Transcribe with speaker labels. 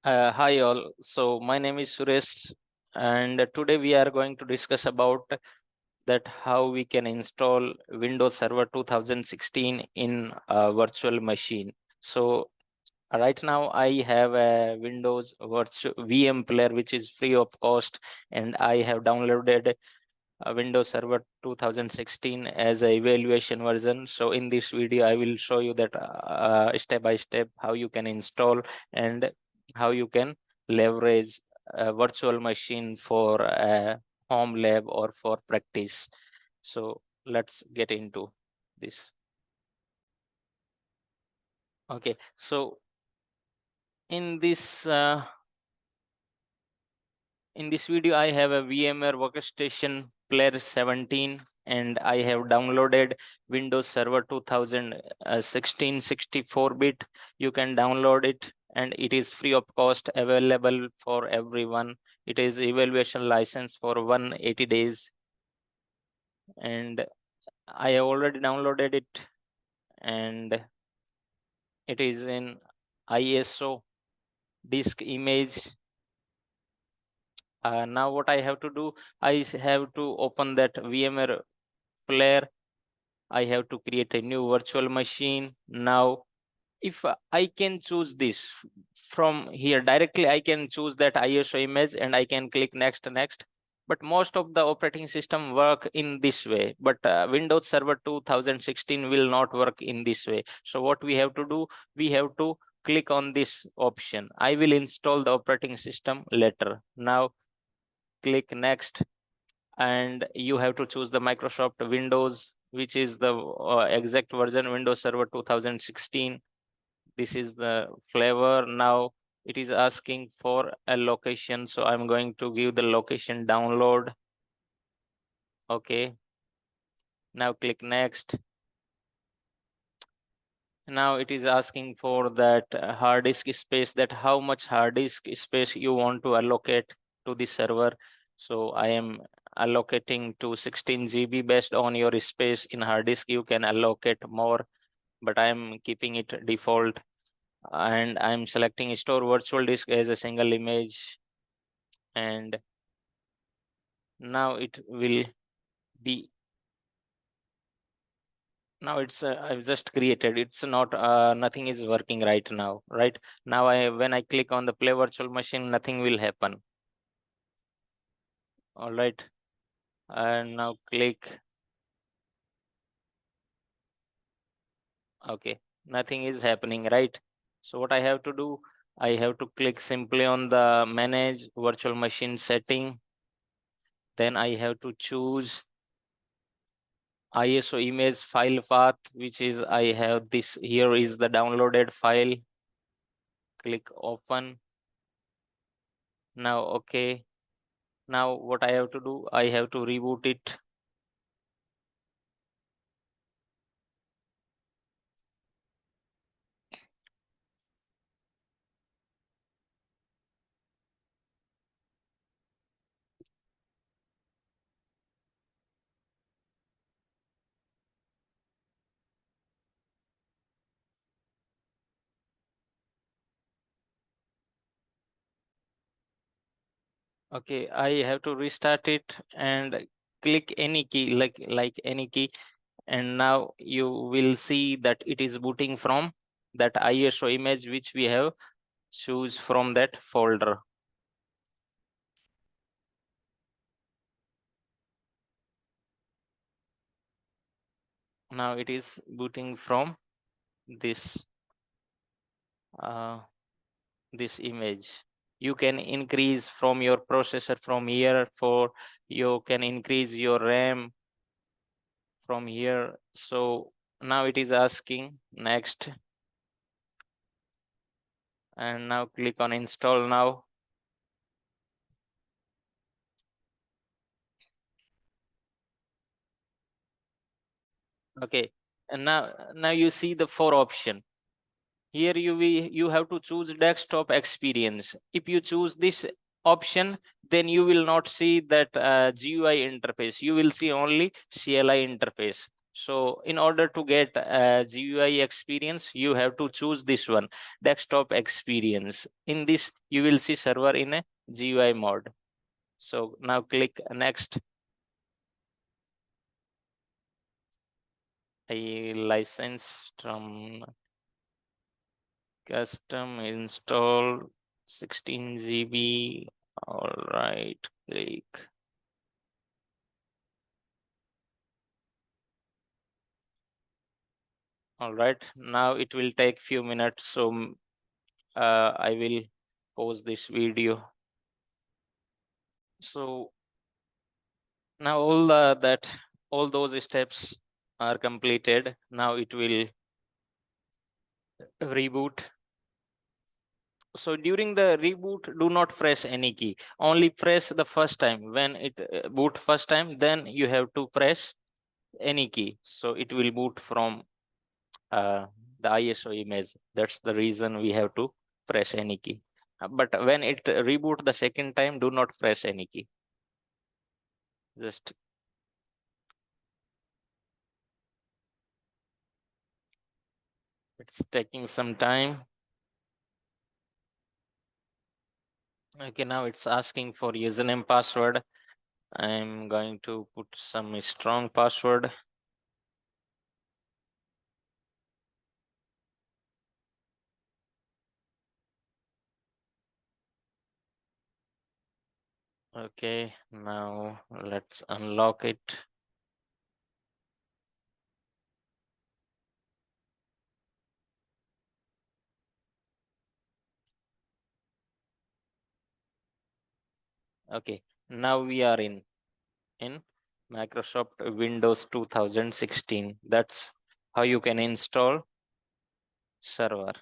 Speaker 1: Hi all. So my name is Suresh, and today we are going to discuss about that how we can install Windows Server 2016 in a virtual machine. So right now I have a Windows virtual VM player which is free of cost, and I have downloaded Windows Server 2016 as a evaluation version. So in this video, I will show you that step by step how you can install and how you can leverage a virtual machine for a home lab or for practice. So let's get into this. Okay, so in this uh, in this video, I have a VMware Workstation Player 17 and I have downloaded Windows Server 2016 64-bit. You can download it and it is free of cost, available for everyone. It is evaluation license for 180 days, and I have already downloaded it, and it is in ISO disk image. Now what I have to do, have to open that VMware Flare. I have to create a new virtual machine. Now, if I can choose this from here directly, I can choose that ISO image and I can click next. But most of the operating system work in this way. But Windows Server 2016 will not work in this way. So what we have to do, we have to click on this option. I will install the operating system later. Now click next, and you have to choose the Microsoft Windows, which is the exact version Windows Server 2016. This is the flavor. Now it is asking for a location, so I'm going to give the location download. Okay, now click next. Now it is asking for that hard disk space, that how much hard disk space you want to allocate to the server. So I am allocating to 16 GB. Based on your space in hard disk, you can allocate more, but I am keeping it default, and I'm selecting store virtual disk as a single image. And now it will be, now it's I've just created, it's not nothing is working right now. Right now, I when I click on the play virtual machine, nothing will happen. All right, and now click. Okay, nothing is happening, right? So what I have to do, I have to click simply on the manage virtual machine setting. Then I have to choose ISO image file path, which is, I have this here is the downloaded file. Click open. Now okay, now what I have to do, I have to reboot it. Okay, I have to restart it and click any key, like any key, and now you will see that it is booting from that ISO image which we have choose from that folder. Now it is booting from this uh, this image. You can increase from your processor from here, for you can increase your RAM from here. So now it is asking next, and now click on install now. Okay, and now you see the four option. Here you have to choose desktop experience. If you choose this option, then you will not see that GUI interface. You will see only CLI interface. So in order to get a GUI experience, you have to choose this one, desktop experience. In this, you will see server in a GUI mode. So now click next. I license from custom install 16 GB. All right, click. All right, now it will take few minutes. So I will pause this video. So now all those steps are completed. Now it will reboot. So during the reboot, do not press any key. Only press the first time. When it boot first time, then you have to press any key. So it will boot from the ISO image. That's the reason we have to press any key. But when it reboot the second time, do not press any key. Just it's taking some time. Okay, now it's asking for username password. I'm going to put some strong password. Okay, now let's unlock it. Okay, now we are in Microsoft Windows 2016. That's how you can install server.